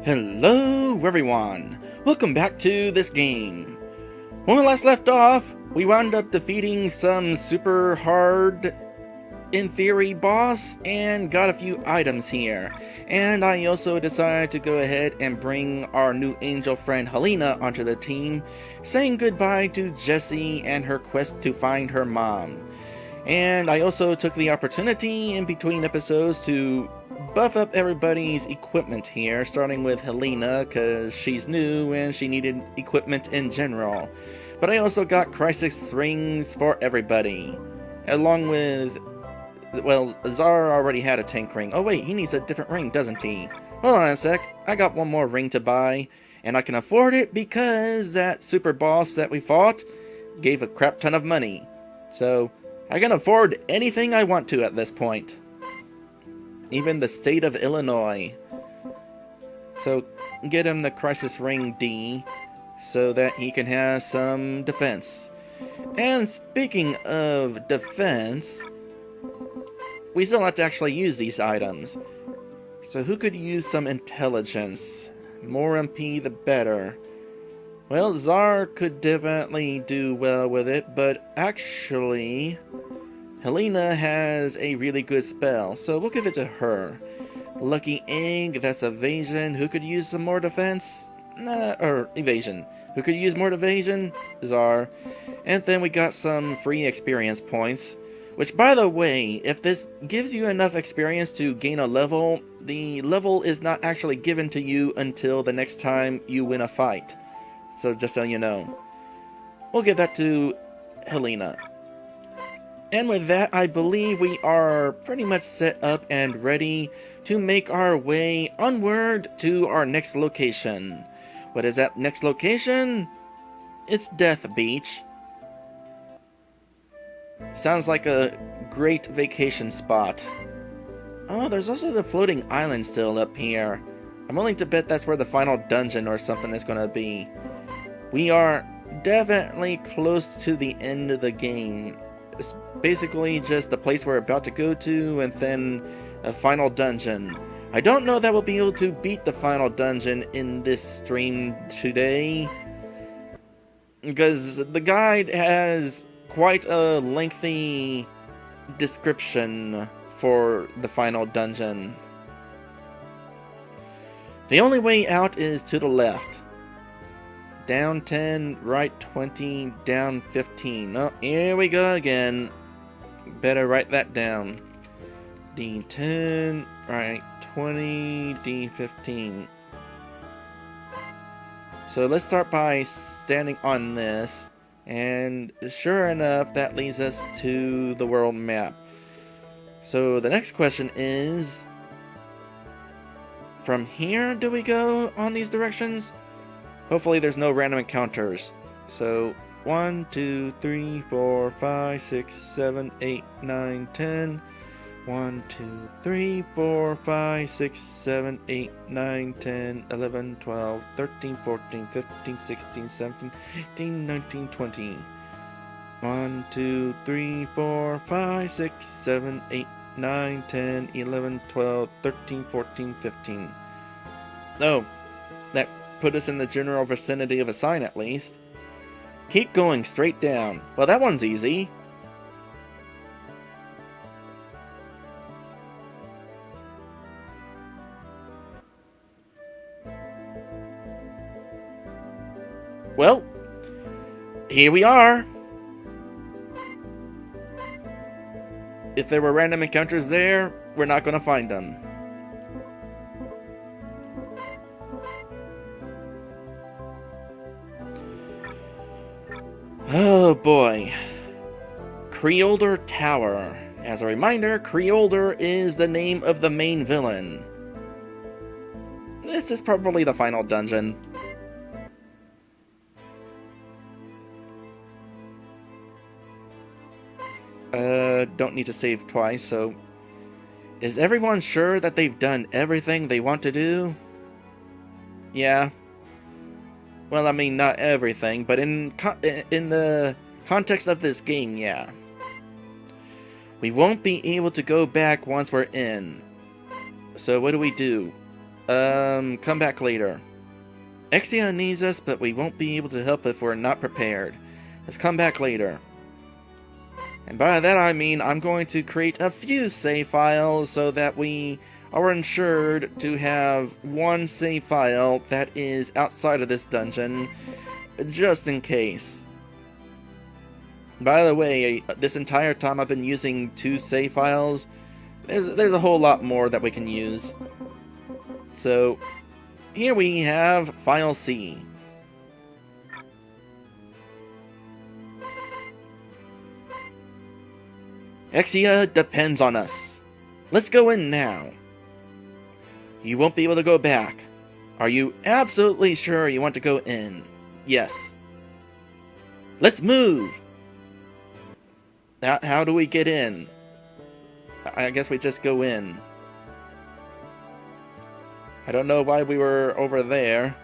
Hello everyone! Welcome back to this game. When we last left off, we wound up defeating some super hard, in theory, boss and got a few items here. And I also decided to go ahead and bring our new angel friend Helena onto the team, saying goodbye to Jessie and her quest to find her mom. And I also took the opportunity in between episodes to buff up everybody's equipment here, starting with Helena because she's new and she needed equipment in general. But I also got crisis rings for everybody, along with, well, Rawr already had a tank ring. Oh wait, he needs a different ring, doesn't he? Hold on a sec, I got one more ring to buy, and I can afford it because that super boss that we fought gave a crap ton of money. So I can afford anything I want to at this point. Even the state of Illinois. So get him the Crisis Ring D so that he can have some defense. And speaking of defense, we still have to actually use these items. So who could use some intelligence? More MP the better. Well, Rawr could definitely do well with it, but actually Helena has a really good spell, so we'll give it to her. Lucky Egg, that's evasion. Who could use some more defense? Or evasion. Who could use more evasion? Rawr. And then we got some free experience points, which, by the way, if this gives you enough experience to gain a level, the level is not actually given to you until the next time you win a fight. So just so you know. We'll give that to Helena. And with that, I believe we are pretty much set up and ready to make our way onward to our next location. What is that next location? It's Death Beach. Sounds like a great vacation spot. Oh, there's also the floating island still up here. I'm willing to bet that's where the final dungeon or something is going to be. We are definitely close to the end of the game. It's basically just the place we're about to go to, and then a final dungeon. I don't know that we'll be able to beat the final dungeon in this stream today, because the guide has quite a lengthy description for the final dungeon. The only way out is to the left. Down 10, right 20, down 15. Oh, here we go again. Better write that down. D10, right 20, D15. So let's start by standing on this. And sure enough, that leads us to the world map. So the next question is, from here do we go on these directions? Hopefully there's no random encounters. So 1, 2, 3, 4, 5, 6, 7, 8, 9, 10. 1, 2, 3, 4, 5, 6, 7, 8, 9, 10, 11, 12, 13, 14, 15, 16, 17, 18, 19, 20. 1, 2, 3, 4, 5, 6, 7, 8, 9, 10, 11, 12, 13, 14, 15. Oh, that put us in the general vicinity of a sign at least. Keep going straight down. Well, that one's easy. Well, here we are. If there were random encounters there, we're not going to find them. Oh boy. Creolder Tower. As a reminder, Creolder is the name of the main villain. This is probably the final dungeon. Don't need to save twice, so... Is everyone sure that they've done everything they want to do? Yeah. Well, I mean, not everything, but in the context of this game, yeah. We won't be able to go back once we're in. So what do? Come back later. Exia needs us, but we won't be able to help if we're not prepared. Let's come back later. And by that I mean I'm going to create a few save files so that we are ensured to have one save file that is outside of this dungeon, just in case. By the way, this entire time I've been using 2 save files. There's a whole lot more that we can use. So, here we have File C. Exia depends on us. Let's go in now. You won't be able to go back. Are you absolutely sure you want to go in? Yes. Let's move! How do we get in? I guess we just go in. I don't know why we were over there.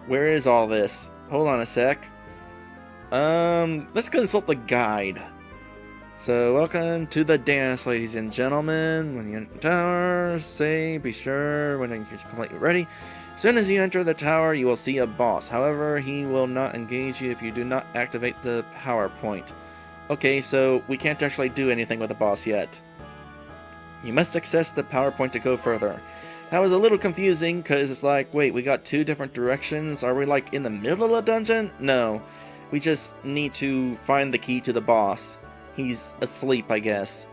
Where is all this? Hold on a sec. Let's consult the guide. So, welcome to the dance, ladies and gentlemen. When you enter the tower, be sure when you're completely ready. As soon as you enter the tower, you will see a boss. However, he will not engage you if you do not activate the power point. Okay, so we can't actually do anything with the boss yet. You must access the power point to go further. That was a little confusing, because it's like, wait, we got 2 different directions? Are we like in the middle of the dungeon? No. We just need to find the key to the boss. He's asleep, I guess.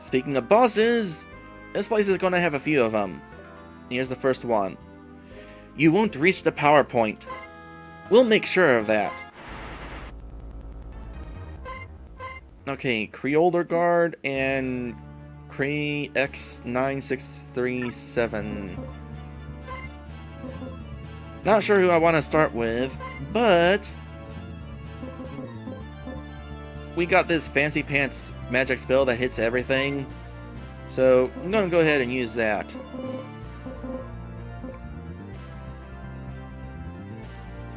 Speaking of bosses, this place is going to have a few of them. Here's the first one. You won't reach the power point. We'll make sure of that. Okay, Creolder guard and X9637. Not sure who I want to start with, but we got this fancy pants magic spell that hits everything, so I'm gonna go ahead and use that.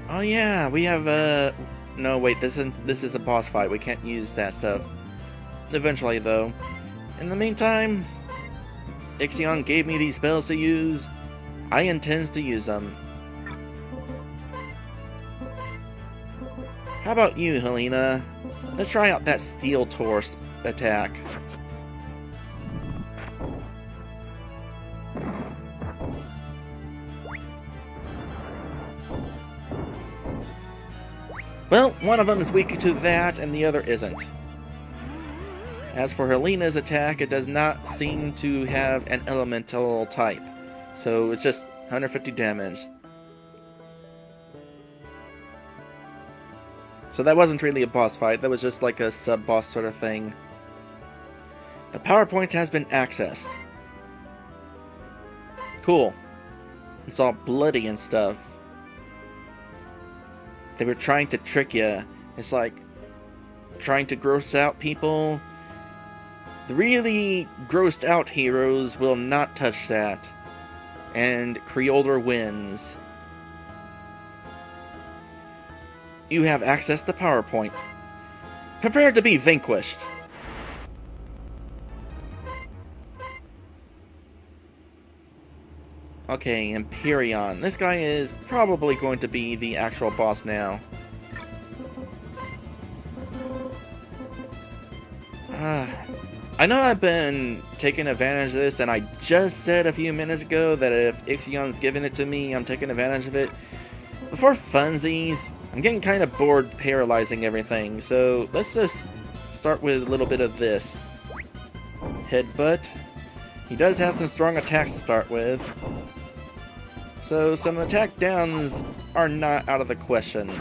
Oh yeah, we have no wait, this is a boss fight. We can't use that stuff. Eventually though. In the meantime, Ixion gave me these spells to use. I intend to use them. How about you, Helena? Let's try out that Steel Torch attack. Well, one of them is weak to that, and the other isn't. As for Helena's attack, it does not seem to have an elemental type, so it's just 150 damage. So that wasn't really a boss fight, that was just like a sub-boss sort of thing. The power point has been accessed. Cool. It's all bloody and stuff. They were trying to trick you. It's like trying to gross out people. The really grossed out heroes will not touch that. And Creolder wins. You have access to power point. Prepare to be vanquished. Okay, Empyrean. This guy is probably going to be the actual boss now. I know I've been taking advantage of this, and I just said a few minutes ago that if Ixion's giving it to me, I'm taking advantage of it. But for funsies, I'm getting kind of bored paralyzing everything, so let's just start with a little bit of this. Headbutt. He does have some strong attacks to start with. So some attack downs are not out of the question.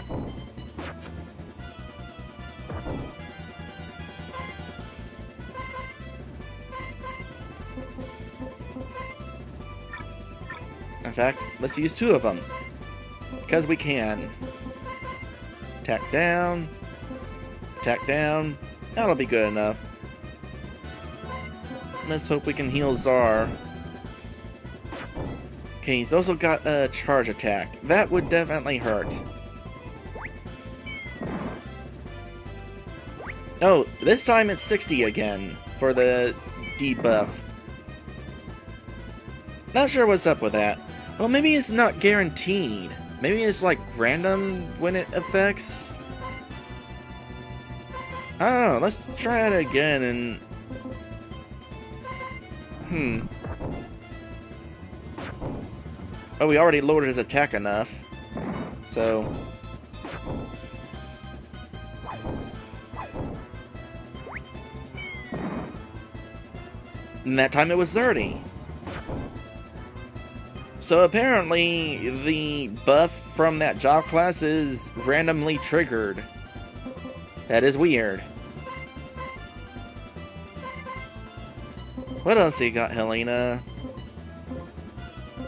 In fact, let's use 2 of them. Because we can. Attack down. Attack down. That'll be good enough. Let's hope we can heal Czar. Okay, he's also got a charge attack. That would definitely hurt. Oh, this time it's 60 again for the debuff. Not sure what's up with that. Well, maybe it's not guaranteed. Maybe it's like random when it affects. I don't know. Let's try it again and. Oh, we already lowered his attack enough. So. And that time it was 30. So apparently the buff from that job class is randomly triggered. That is weird. What else you got, Helena?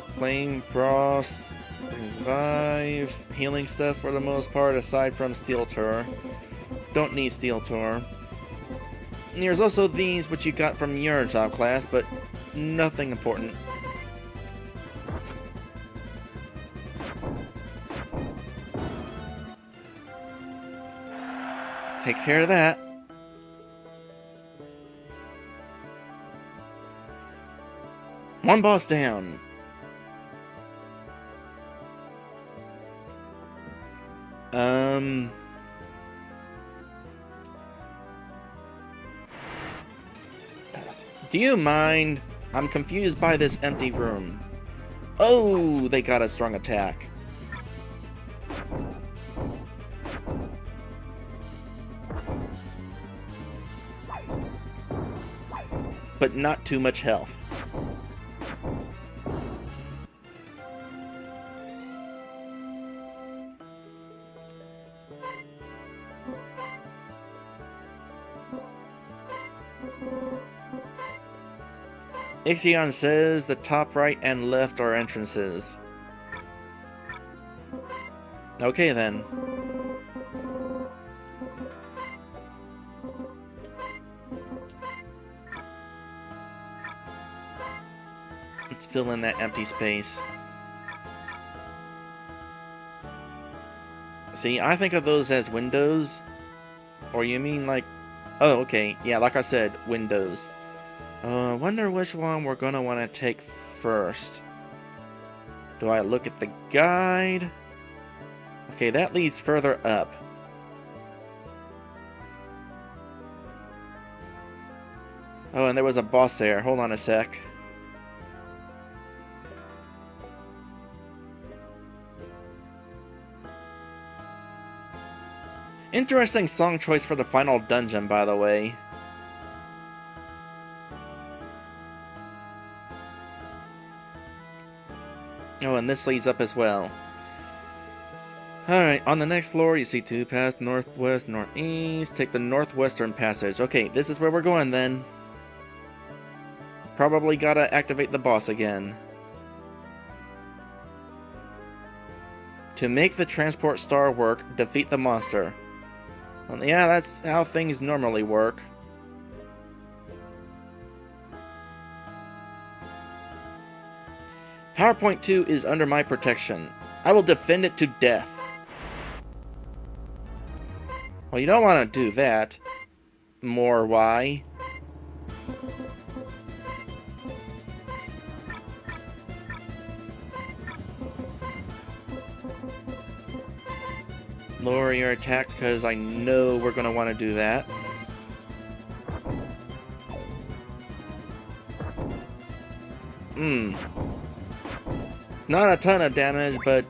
Flame, Frost, Revive, healing stuff for the most part, aside from Steel Tour. Don't need Steel Tour. And there's also these, which you got from your job class, but nothing important. Takes care of that. One boss down. Do you mind? I'm confused by this empty room. Oh, they got a strong attack. But not too much health. Exia says the top right and left are entrances. Okay then. Let's fill in that empty space. See, I think of those as windows. Or you mean like... Oh, okay. Yeah, like I said, windows. I wonder which one we're gonna want to take first. Do I look at the guide? Okay, that leads further up. Oh, and there was a boss there. Hold on a sec. Interesting song choice for the final dungeon, by the way. Oh, and this leads up as well. Alright, on the next floor, you see two paths, northwest, northeast. Take the northwestern passage. Okay, this is where we're going then. Probably gotta activate the boss again. To make the transport star work, defeat the monster. Well, yeah, that's how things normally work. PowerPoint 2 is under my protection. I will defend it to death. Well, you don't want to do that. More why? Lower your attack because I know we're going to want to do that. It's not a ton of damage, but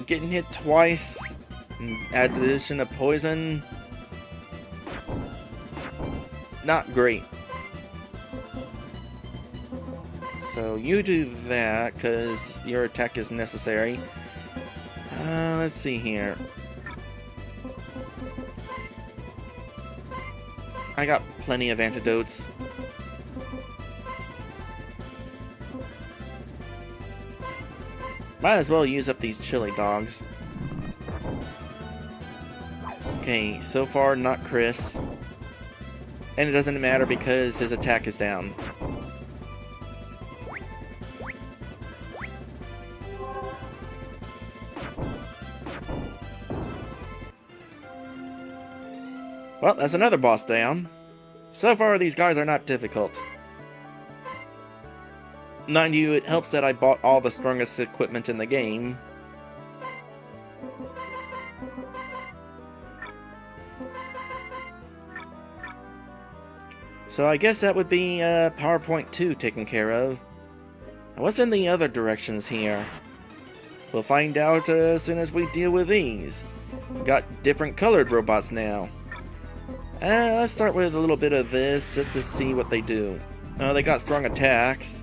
getting hit twice, and addition of poison, not great. So you do that because your attack is necessary. Let's see here. I got plenty of antidotes. Might as well use up these chili dogs. Okay, so far not Chris. And it doesn't matter because his attack is down. Well, that's another boss down. So far, these guys are not difficult. Mind you, it helps that I bought all the strongest equipment in the game. So I guess that would be PowerPoint 2 taken care of. What's in the other directions here? We'll find out as soon as we deal with these. Got different colored robots now. Let's start with a little bit of this just to see what they do. They got strong attacks.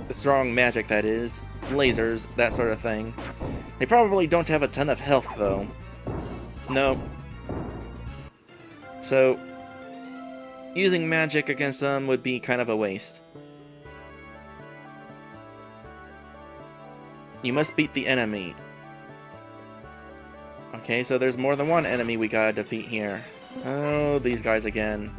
Strong magic, that is. Lasers, that sort of thing. They probably don't have a ton of health, though. No. So, using magic against them would be kind of a waste. You must beat the enemy. Okay, so there's more than one enemy we gotta defeat here. Oh, these guys again.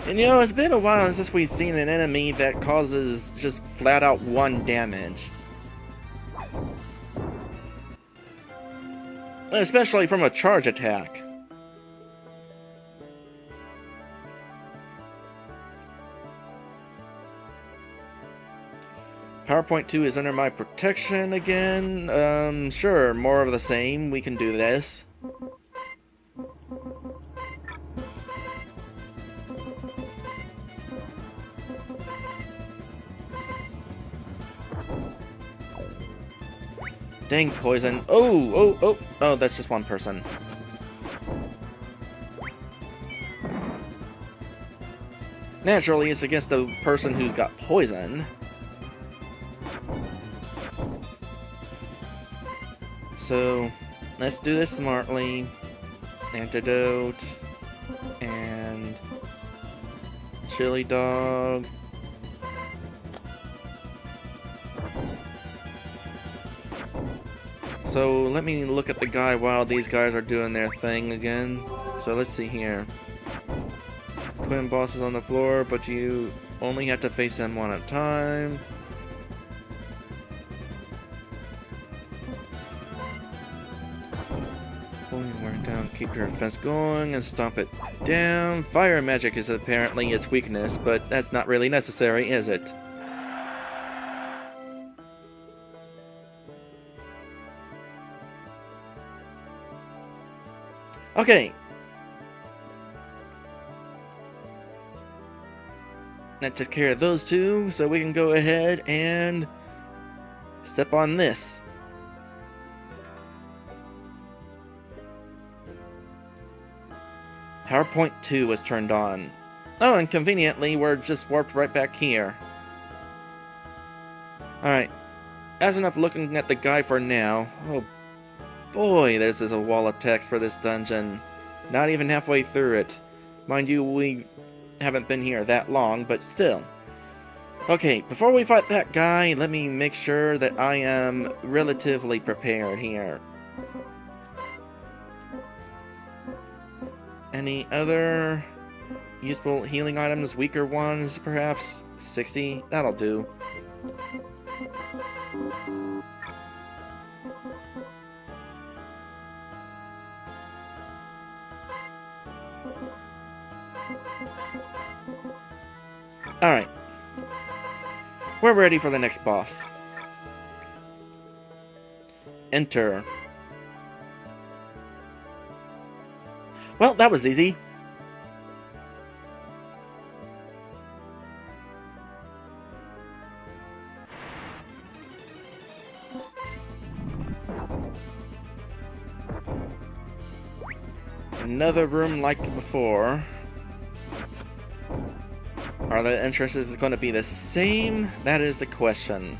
And you know, it's been a while since we've seen an enemy that causes just flat out 1 damage. Especially from a charge attack. PowerPoint 2 is under my protection again. Sure, more of the same. We can do this. Dang poison. Oh, that's just one person. Naturally, it's against the person who's got poison. So, let's do this smartly. Antidote. And chili dog. So let me look at the guy while these guys are doing their thing again. So let's see here. Twin bosses on the floor, but you only have to face them one at a time. Pulling your wear down, keep your defense going and stomp it down. Fire magic is apparently its weakness, but that's not really necessary, is it? Okay. That took care of those two, so we can go ahead and step on this. PowerPoint 2 was turned on. Oh, and conveniently, we're just warped right back here. Alright. That's enough looking at the guy for now. Oh boy, this is a wall of text for this dungeon. Not even halfway through it. Mind you, we haven't been here that long, but still. Okay, before we fight that guy, let me make sure that I am relatively prepared here. Any other useful healing items? Weaker ones, perhaps? 60? That'll do. Alright. We're ready for the next boss. Enter. Well, that was easy. Another room like before. Are the entrances going to be the same? That is the question.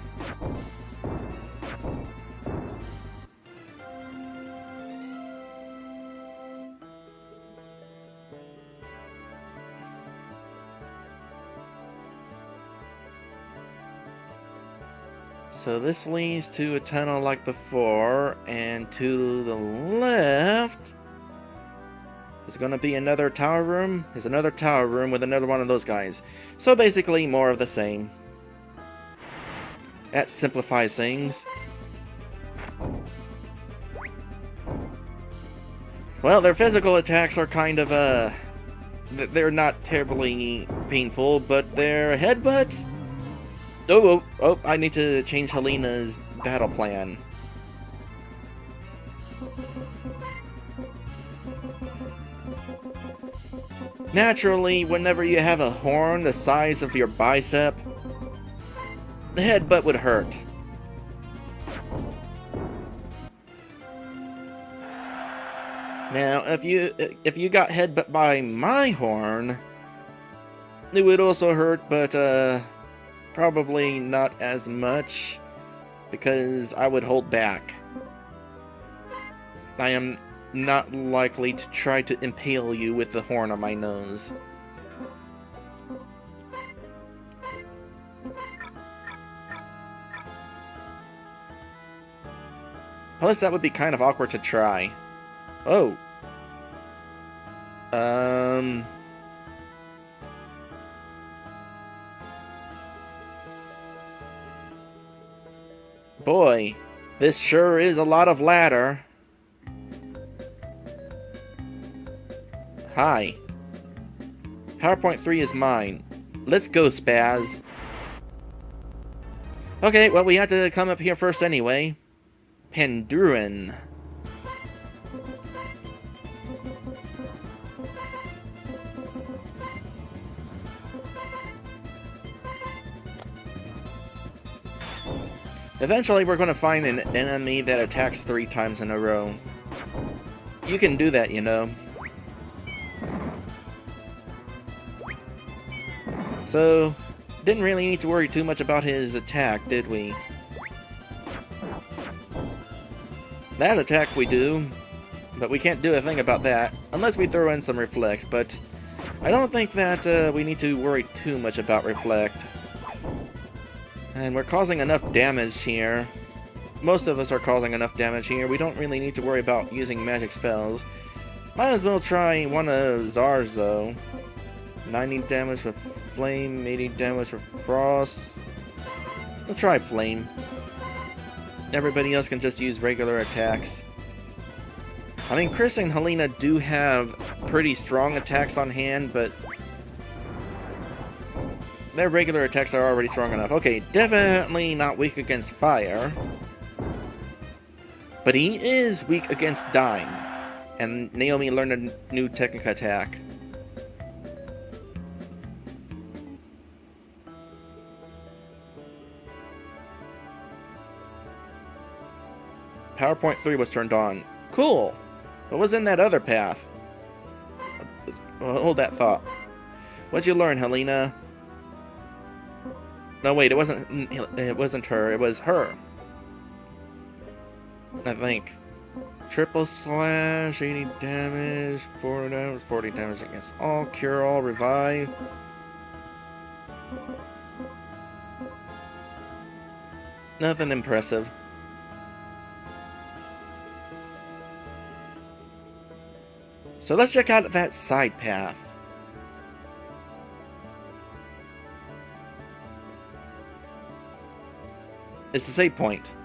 So this leads to a tunnel like before, and to the left is going to be another tower room. There's another tower room with another one of those guys. So basically more of the same. That simplifies things. Well, their physical attacks are kind of, they're not terribly painful, but their headbutt... Oh, I need to change Helena's battle plan. Naturally, whenever you have a horn the size of your bicep, the headbutt would hurt. Now, if you got headbutt by my horn, it would also hurt, but probably not as much, because I would hold back. I am not likely to try to impale you with the horn on my nose. Plus, that would be kind of awkward to try. Oh. Boy, this sure is a lot of ladder. Hi. PowerPoint 3 is mine. Let's go, Spaz. Okay, well, we had to come up here first anyway. Pandurin. Eventually, we're going to find an enemy that attacks 3 times in a row. You can do that, you know. So, didn't really need to worry too much about his attack, did we? That attack we do, but we can't do a thing about that, unless we throw in some Reflect, but I don't think that we need to worry too much about Reflect. And we're causing enough damage here. Most of us are causing enough damage here. We don't really need to worry about using magic spells. Might as well try one of Rawr's, though. 90 damage with Flame, 80 damage with Frost. Let's try Flame. Everybody else can just use regular attacks. I mean, Chris and Helena do have pretty strong attacks on hand, but their regular attacks are already strong enough. Okay, definitely not weak against fire. But he is weak against Dime. And Naomi learned a new technique attack. PowerPoint 3 was turned on. Cool! What was in that other path? Well, hold that thought. What'd you learn, Helena? No, wait, it wasn't her, it was her. I think. Triple slash, 80 damage, 40 damage against all, cure all, revive. Nothing impressive. So let's check out that side path. It's a save point.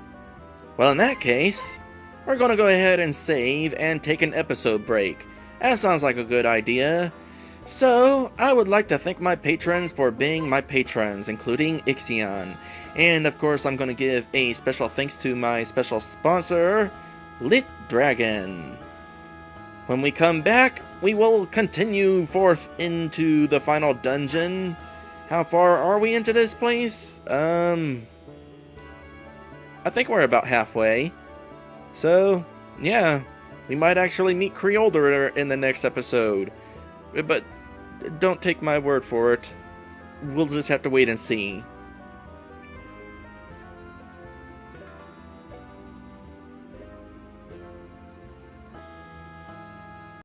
Well, in that case, we're going to go ahead and save and take an episode break. That sounds like a good idea. So, I would like to thank my patrons for being my patrons, including Exia. And of course, I'm going to give a special thanks to my special sponsor, Lit Dragon. When we come back, we will continue forth into the final dungeon. How far are we into this place? I think we're about halfway. So, yeah, we might actually meet Creolder in the next episode. But don't take my word for it. We'll just have to wait and see.